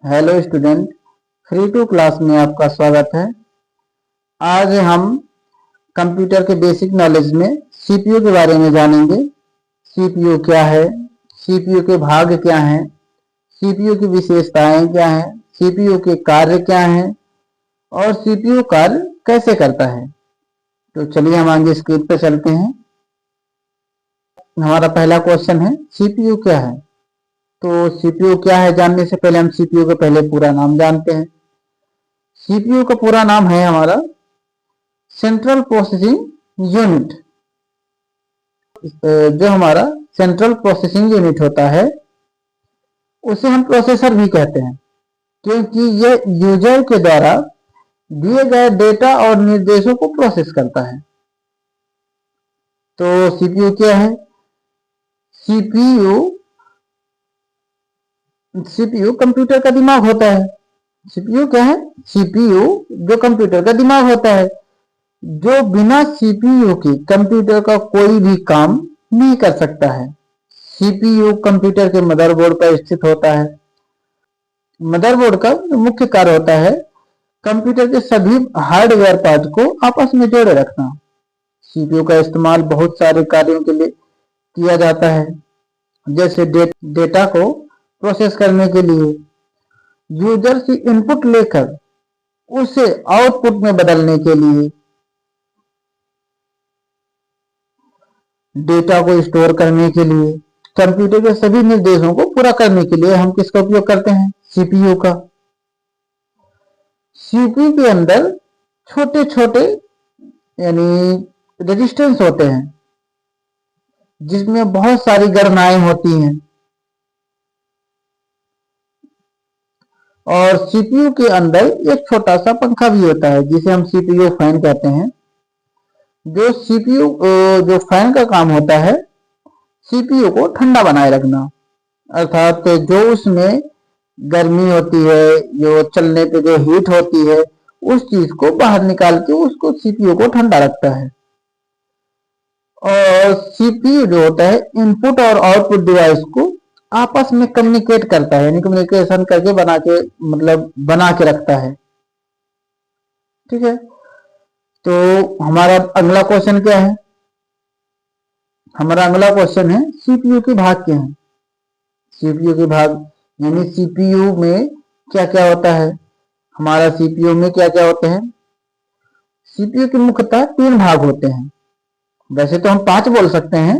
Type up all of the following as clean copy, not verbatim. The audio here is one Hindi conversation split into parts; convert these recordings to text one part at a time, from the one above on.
Hello student, free to class में आपका स्वागत है। आज हम कंप्यूटर के बेसिक नॉलेज में सीपीयू के बारे में जानेंगे। सीपीयू क्या है, सीपीयू के भाग क्या हैं, सीपीयू की विशेषताएं क्या हैं, सीपीयू के कार्य क्या हैं और सीपीयू कार्य कैसे करता है। तो चलिए हम आगे स्क्रीन पर चलते हैं। हमारा पहला क्वेश्चन है, सीपीयू क्या है। तो सीपीयू क्या है जानने से पहले हम सीपीयू का पहले पूरा नाम जानते हैं। सीपीयू का पूरा नाम है हमारा सेंट्रल प्रोसेसिंग यूनिट। जो हमारा सेंट्रल प्रोसेसिंग यूनिट होता है उसे हम प्रोसेसर भी कहते हैं, क्योंकि यह यूजर के द्वारा दिए गए डेटा और निर्देशों को प्रोसेस करता है। तो सीपीयू क्या है? सीपीयू कंप्यूटर का दिमाग होता है। सीपीयू क्या है? सीपीयू जो कंप्यूटर का दिमाग होता है, जो बिना सीपीयू के कंप्यूटर का कोई भी काम नहीं कर सकता है। सीपीयू कंप्यूटर के मदरबोर्ड पर स्थित होता है। मदरबोर्ड का मुख्य कार्य होता है कंप्यूटर के सभी हार्डवेयर पार्ट को आपस में जोड़े रखना। सीपीयू का इस्तेमाल बहुत सारे कार्यों के लिए किया जाता है, जैसे डेटा को प्रोसेस करने के लिए, यूजर से इनपुट लेकर उसे आउटपुट में बदलने के लिए, डेटा को स्टोर करने के लिए, कंप्यूटर के सभी निर्देशों को पूरा करने के लिए हम किसका उपयोग करते हैं? सीपीयू का। सीपीयू के अंदर छोटे छोटे यानी रजिस्टेंस होते हैं, जिसमें बहुत सारी गणनाएं होती हैं। और सीपीयू के अंदर एक छोटा सा पंखा भी होता है, जिसे हम सीपीयू फैन कहते हैं। जो फैन का काम होता है सीपीयू को ठंडा बनाए रखना, अर्थात जो उसमें गर्मी होती है, जो चलने पे जो हीट होती है, उस चीज को बाहर निकाल के उसको सीपीयू को ठंडा रखता है। और सीपीयू जो होता है इनपुट और आउटपुट डिवाइस को आपस में कम्युनिकेट करता है, यानी कम्युनिकेशन करके बना के रखता है। ठीक है, तो हमारा अगला क्वेश्चन क्या है? हमारा अगला क्वेश्चन है सीपीयू के भाग क्या हैं। सीपीयू के भाग यानी सीपीयू में क्या क्या होता है। हमारा सीपीयू में क्या क्या होते हैं? सीपीयू के मुख्यतः 3 भाग होते हैं। वैसे तो हम 5 बोल सकते हैं,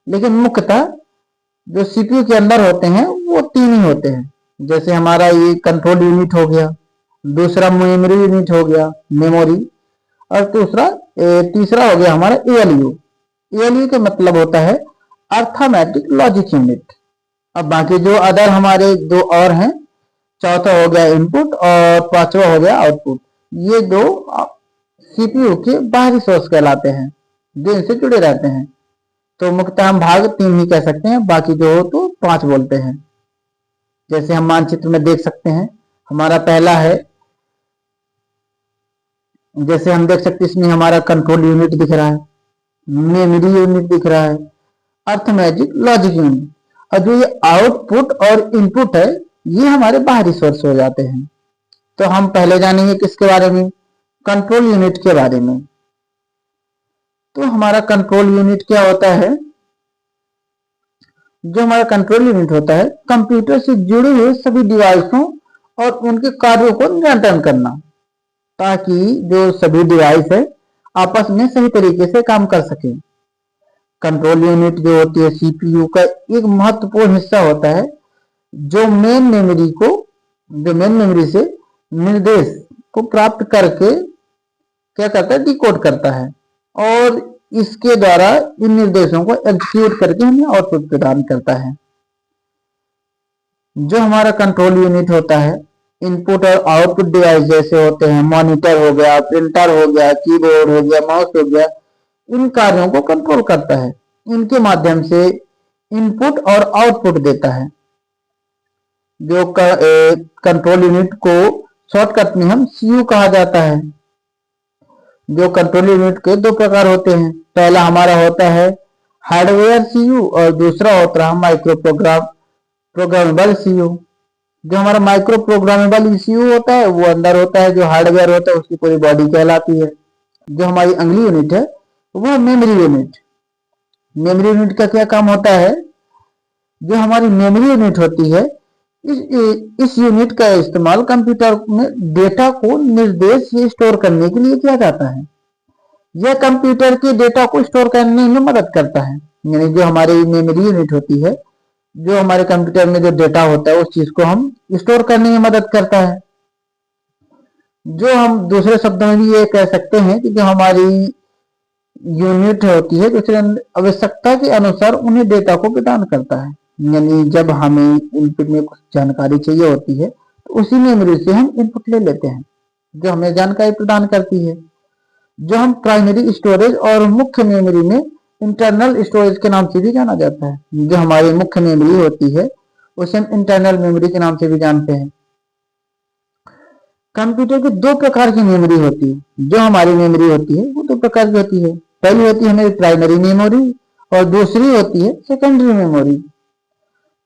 लेकिन मुख्यतः जो सीपीयू के अंदर होते हैं वो 3 ही होते हैं। जैसे हमारा ये कंट्रोल यूनिट हो गया, दूसरा मेमोरी यूनिट हो गया, मेमोरी, और तीसरा हो गया हमारा एएलयू। एएलयू का मतलब होता है अर्थमेटिक लॉजिक यूनिट। अब बाकी जो अदर हमारे 2 और हैं, चौथा हो गया इनपुट और 5वां हो गया आउटपुट। ये 2 सीपीयू के बाहरी सोर्स कहलाते हैं, जो इनसे जुड़े रहते हैं। तो मुख्यतः हम भाग 3 ही कह सकते हैं, बाकी जो हो तो 5 बोलते हैं। जैसे हम मानचित्र में देख सकते हैं, हमारा पहला है, जैसे हम देख सकते हैं इसमें हमारा कंट्रोल यूनिट दिख रहा है, मेमोरी यूनिट दिख रहा है, अर्थमेटिक लॉजिक यूनिट, और जो ये आउटपुट और इनपुट है ये हमारे बाहरी सोर्स हो जाते हैं। तो हम पहले जानेंगे किसके बारे में? कंट्रोल यूनिट के बारे में। तो हमारा कंट्रोल यूनिट क्या होता है? जो हमारा कंट्रोल यूनिट होता है कंप्यूटर से जुड़े हुए सभी डिवाइसों और उनके कार्यों को नियंत्रण करना, ताकि जो सभी डिवाइस है आपस में सही तरीके से काम कर सके। कंट्रोल यूनिट जो होती है सीपीयू का एक महत्वपूर्ण हिस्सा होता है, जो मेन मेमोरी से निर्देश को प्राप्त करके क्या करता है? डिकोड करता है, और इसके द्वारा इन निर्देशों को एग्जीक्यूट करके हमें आउटपुट प्रदान करता है। जो हमारा कंट्रोल यूनिट होता है इनपुट और आउटपुट डिवाइस जैसे होते हैं, मॉनिटर हो गया, प्रिंटर हो गया, कीबोर्ड हो गया, माउस हो गया, इन कार्यों को कंट्रोल करता है। इनके माध्यम से इनपुट और आउटपुट देता है। जो कंट्रोल यूनिट को शॉर्टकट में हम सीयू कहा जाता है। जो कंट्रोल यूनिट के 2 प्रकार होते हैं, पहला हमारा होता है हार्डवेयर सीयू और दूसरा होता है माइक्रो प्रोग्रामेबल सीयू। जो हमारा माइक्रो प्रोग्रामेबल ईसीयू होता है वो अंदर होता है, जो हार्डवेयर होता है उसकी पूरी बॉडी कहलाती है। जो हमारी अगली यूनिट है वो मेमोरी यूनिट। मेमोरी यूनिट का क्या काम होता है? जो हमारी मेमोरी यूनिट होती है, इस यूनिट का इस्तेमाल कंप्यूटर में डेटा को निर्देश या स्टोर करने के लिए किया जाता है। यह कंप्यूटर के डेटा को स्टोर करने में मदद करता है। यानी जो हमारी मेमोरी यूनिट होती है, जो हमारे कंप्यूटर में जो डेटा होता है उस चीज को हम स्टोर करने में मदद करता है। जो हम दूसरे शब्दों में भी ये कह सकते हैं कि जो हमारी यूनिट होती है दूसरे आवश्यकता के अनुसार उन्हें डेटा को प्रदान करता है। यानी जब हमें इनपुट में कुछ जानकारी चाहिए होती है तो उसी मेमोरी से हम इनपुट ले लेते हैं जो हमें जानकारी प्रदान करती है। जो हम प्राइमरी स्टोरेज और मुख्य मेमोरी में इंटरनल स्टोरेज के नाम से भी जाना जाता है। जो हमारी मुख्य मेमोरी होती है उसे हम इंटरनल मेमोरी के नाम से भी जानते हैं। कंप्यूटर की दो प्रकार की मेमोरी होती है। जो हमारी मेमोरी होती है वो दो प्रकार की होती है। पहली होती है हमारी प्राइमरी मेमोरी और दूसरी होती है सेकेंडरी मेमोरी।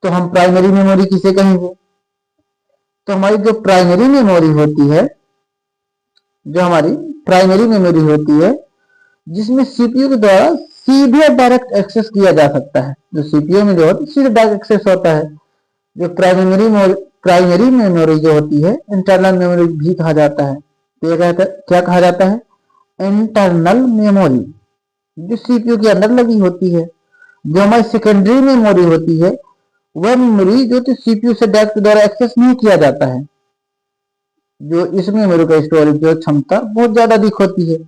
तो हम प्राइमरी मेमोरी किसे कहेंगे? तो हमारी जो प्राइमरी मेमोरी होती है, जो हमारी प्राइमरी मेमोरी होती है जिसमें सीपीयू के द्वारा सीधे डायरेक्ट एक्सेस किया जा सकता है। जो सीपीयू में जो होता है सीधे डायरेक्ट एक्सेस होता है। जो प्राइमरी मेमोरी जो होती है इंटरनल मेमोरी भी कहा जाता है। तो ये क्या कहा जाता है? इंटरनल मेमोरी, जो सीपीयू के अंदर लगी होती है। जो हमारी सेकेंडरी मेमोरी होती है वह मेमोरी जो कि सीपीयू से डायरेक्ट द्वारा एक्सेस नहीं किया जाता है। जो इस मेमोरी का स्टोरेज जो क्षमता बहुत ज्यादा अधिक होती है,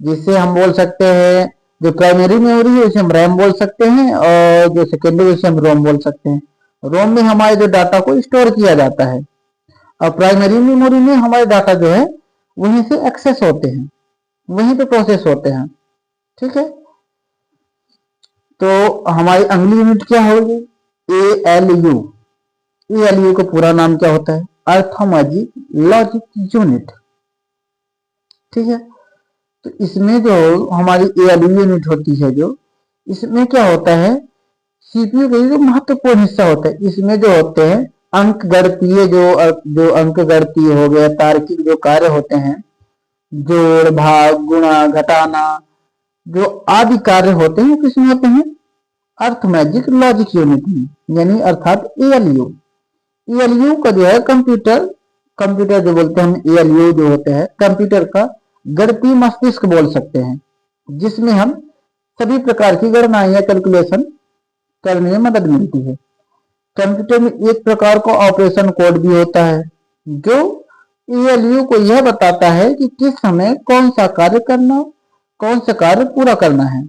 जिससे हम बोल सकते हैं जो प्राइमरी मेमोरी है उसे हम रैम बोल सकते हैं और जो सेकेंडरी उसे हम रोम बोल सकते हैं। रोम में हमारे जो डाटा को स्टोर किया जाता है और प्राइमरी मेमोरी में हमारे डाटा जो है वहीं से एक्सेस होते हैं, वहीं पे प्रोसेस होते हैं। ठीक है, तो हमारी अगली यूनिट क्या होगी? ALU। ALU का पूरा नाम क्या होता है? Arithmetic logic unit. ठीक है, तो इसमें जो हमारी ALU यूनिट होती है, जो इसमें क्या होता है, सीपीयू का जो महत्वपूर्ण हिस्सा होता है। इसमें जो होते हैं अंक गणितीय जो अंक गणितीय हो गया, तार्किक जो कार्य होते हैं, जोड़ भाग गुणा घटाना जो आदि कार्य होते हैं वो किसमें होते हैं? अर्थमेटिक लॉजिक यूनिट में, यानी अर्थात ALU। ALU का जो है कंप्यूटर जो बोलते हैं हम, ALU जो होते हैं कंप्यूटर का गणितीय मस्तिष्क बोल सकते हैं, जिसमें हम सभी प्रकार की गणनाएं या कैलकुलेशन करने में मदद मिलती है। कंप्यूटर में एक प्रकार का ऑपरेशन कोड भी होता है जो ALU को यह बताता है कि किस समय कौन सा कार्य करना, कौन सा कार्य पूरा करना है।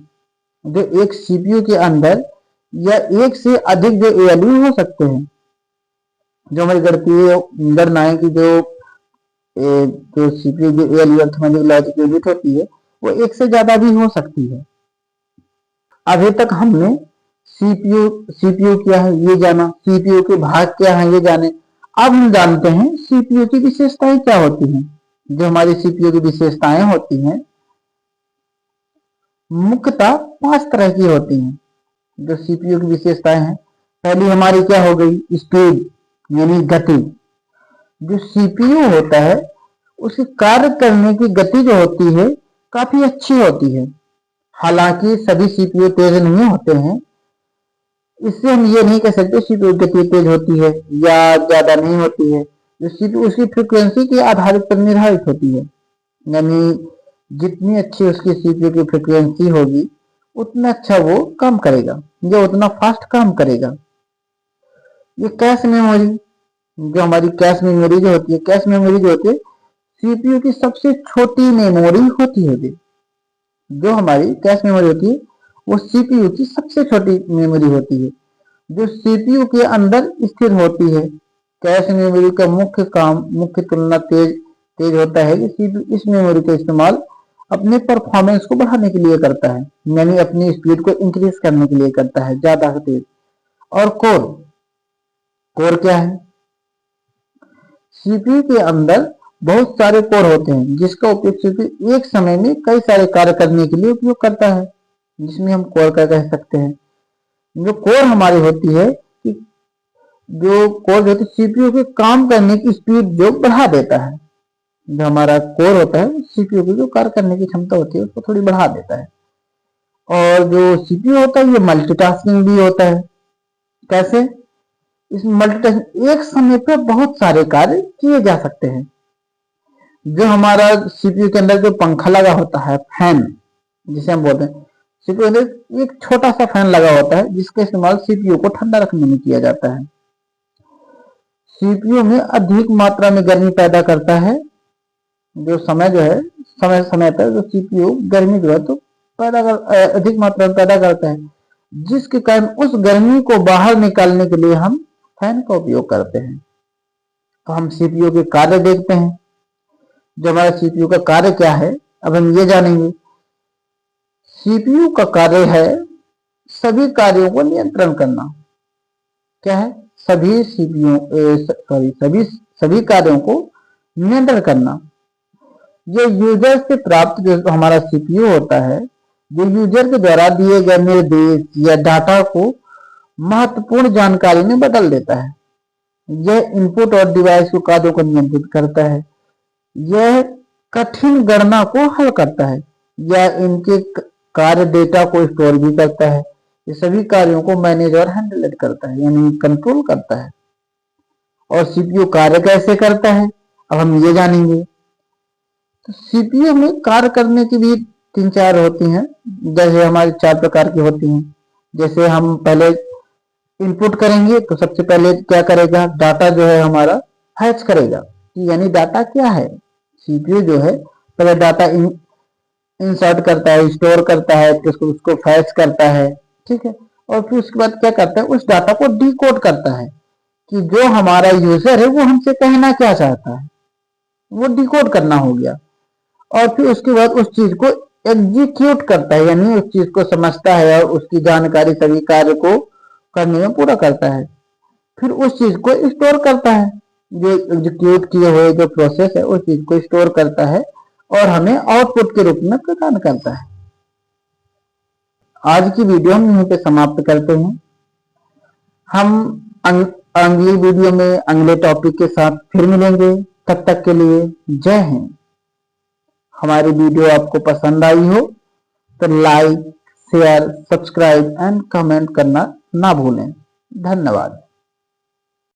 जो एक सीपीयू के अंदर या एक से अधिक जो ALU हो सकते हैं। जो हमारी गणितीय गणनाएं की जो सीपीयू जो ALU अर्थमेटिक लॉजिक यूनिट होती है वो एक से ज्यादा भी हो सकती है। अभी तक हमने सीपीयू क्या है ये जाना, सीपीयू के भाग क्या है ये जाने। अब हम जानते हैं सीपीयू की विशेषताएं क्या होती हैं। जो हमारी सीपीयू की विशेषताएं होती हैं मुख्यतः 5 तरह की होती हैं। जो सीपीयू की विशेषताएं हैं, पहली हमारी क्या हो गई? स्पीड यानी गति। जो सीपीयू होता है उसके कार्य करने की गति जो होती है काफी अच्छी होती है। हालांकि सभी सीपीयू तेज नहीं होते हैं, इससे हम ये नहीं कह सकते सीपीयू की गति तेज होती है या ज्यादा नहीं होती है। जो सीपीयू उसकी फ्रीक्वेंसी के आधार पर निर्धारित होती है। यानी जितनी अच्छी उसकी सीपीयू की फ्रीक्वेंसी होगी उतना अच्छा वो काम करेगा या उतना फास्ट काम करेगा। ये कैश मेमोरी, जो हमारी कैश मेमोरी जो होती है, कैश मेमोरी जो होती है सीपीयू की सबसे छोटी मेमोरी होती है। जो हमारी कैश मेमोरी होती है वो सीपीयू की सबसे छोटी मेमोरी होती है जो सीपीयू के अंदर स्थिर होती है। कैश मेमोरी का मुख्य तुलना तेज होता है कि सीपीयू इस मेमोरी का इस्तेमाल अपने परफॉर्मेंस को बढ़ाने के लिए करता है, यानी अपनी स्पीड को इंक्रीज करने के लिए करता है ज्यादा तेज। और कोर क्या है? सीपीयू के अंदर बहुत सारे कोर होते हैं जिसका उपयोग सीपीयू एक समय में कई सारे कार्य करने के लिए उपयोग करता है, जिसमें हम कोर का कह सकते हैं। जो कोर हमारी होती है कि जो कोर होती है सीपीयू के काम करने की स्पीड जो बढ़ा देता है। जो हमारा कोर होता है सीपीयू की जो कार्य करने की क्षमता होती है उसको थोड़ी बढ़ा देता है। और जो सीपीयू होता है ये मल्टीटास्किंग भी होता है। कैसे? इस मल्टीटास्किंग एक समय पर बहुत सारे कार्य किए जा सकते हैं। जो हमारा सीपीयू के अंदर जो पंखा लगा होता है, फैन जिसे हम बोलते हैं, सीपीयू के अंदर एक छोटा सा फैन लगा होता है जिसका इस्तेमाल सीपीयू को ठंडा रखने में किया जाता है। सीपीयू में अधिक मात्रा में गर्मी पैदा करता है। जो समय जो है समय समय पर जो सीपीयू गर्मी जो है तो अधिक मात्रा में पैदा करता है, जिसके कारण उस गर्मी को बाहर निकालने के लिए हम फैन का उपयोग करते हैं। तो हम सीपीयू के कार्य देखते हैं। जो हमारा सीपीयू का कार्य क्या है अब हम ये जानेंगे। सीपीयू का कार्य है सभी कार्यों को नियंत्रण करना। क्या है? सभी सभी कार्यों को नियंत्रण करना। ये यूजर से प्राप्त जो हमारा सीपीयू होता है, जो यूजर के द्वारा दिए गए निर्देश या डाटा को महत्वपूर्ण जानकारी में बदल देता है। यह इनपुट और डिवाइस को कार्यों को नियंत्रित करता है। यह कठिन गणना को हल करता है या इनके कार्य डेटा को स्टोर भी करता है। ये सभी कार्यों को मैनेज और हैंडल करता है यानी कंट्रोल करता है। और सीपीयू कार्य कैसे करता है अब हम ये जानेंगे। तो सीपीयू में कार्य करने की भी 3-4 होती हैं। जैसे हमारी 4 प्रकार की होती हैं। जैसे हम पहले इनपुट करेंगे तो सबसे पहले क्या करेगा, डाटा जो है हमारा फैच करेगा। यानी डाटा क्या है, सीपीयू जो है पहले डाटा इंसर्ट करता है, स्टोर करता है, फिर उसको फैच करता है, ठीक है। और फिर उसके बाद क्या करता है, उस डाटा को डिकोड करता है कि जो हमारा यूजर है वो हमसे कहना क्या चाहता है, वो डिकोड करना हो गया। और फिर उसके बाद उस चीज को एग्जीक्यूट करता है यानी उस चीज को समझता है और उसकी जानकारी सभी कार्य को करने में पूरा करता है। फिर उस चीज को स्टोर करता है, जो एग्जीक्यूट किए हुए जो प्रोसेस है उस चीज को स्टोर करता है और हमें आउटपुट के रूप में प्रदान करता है। आज की वीडियो हम यहीं पे समाप्त करते हैं। हम अगली वीडियो में अगले टॉपिक के साथ फिर मिलेंगे। तब तक के लिए जय हिंद। हमारी वीडियो आपको पसंद आई हो तो like, share, subscribe and comment करना ना भूलें। धन्यवाद।